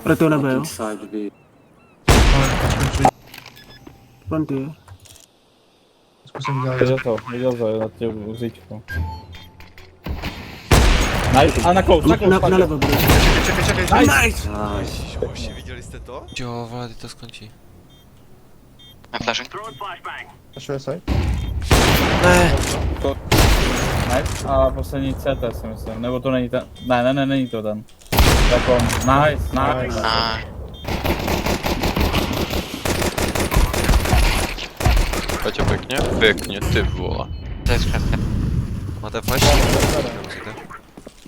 Proto nebyl. Inside B. Planty. Zkusím dělat. Viděl to, na tě uzíčku. Nice, a na close, Nalevo bude. Čekej. Nice! Nice. Hoši, viděli jste to? Jo, vole, teď to skončí. Na flash. Flashuje side. Ne! Nice, a poslední CT si myslím, nebo to není ten, ne, není to ten. Tak on, nice. Paťo, pěkně, ty vole. To je skvělé. Máte flash? Nemusíte.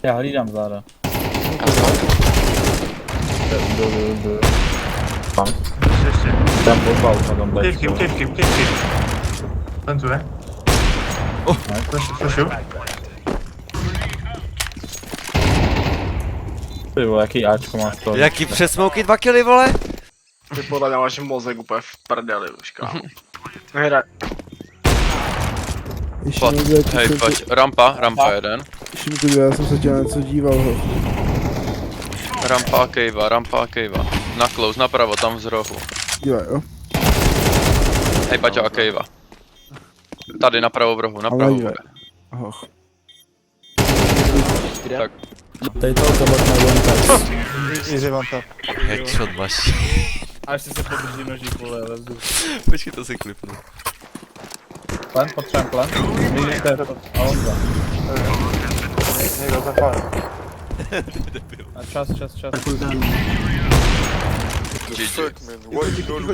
Já hlídám záda. Tam pozval na tom Ukejvky. Plantuje. Flashu. Ty vole, jaký Ačko máš to? Jaký přesmouky 2 killy, vole? Ty podle mě máš mozek úplně v prdeli už, kámo. Hraj. Pat, hej, pať, rampa jeden. Ještě mi to dělá, já jsem se tě na něco díval. Rampa a kejva. Na close, napravo, tam z rohu. Dívej, jo. Hej, Paťo a kejva. Tady napravo v rohu, napravo v rohu. Hoch. Tak, Tady to bude na one touch. Easy one tap. Headshot máš. A ještě se podrží nožík, vole, ve vzduchu. Počkej, to si klipnu. Plant, potřebujeme plant. Vidíte, a on dva. Někdo zapál. A čas. Kultán.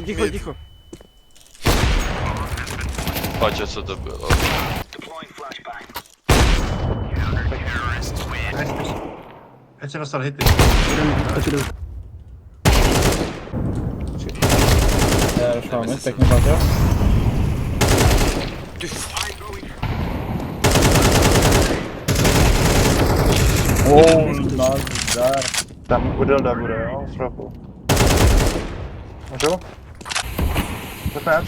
GG. Ticho. Paťo, co to bylo? Ať jsem dostal hity. Taky jdu. Rušáme, pěkně Paťo. Nazdar. Tam bude, jo, z rohu. Můžu? To je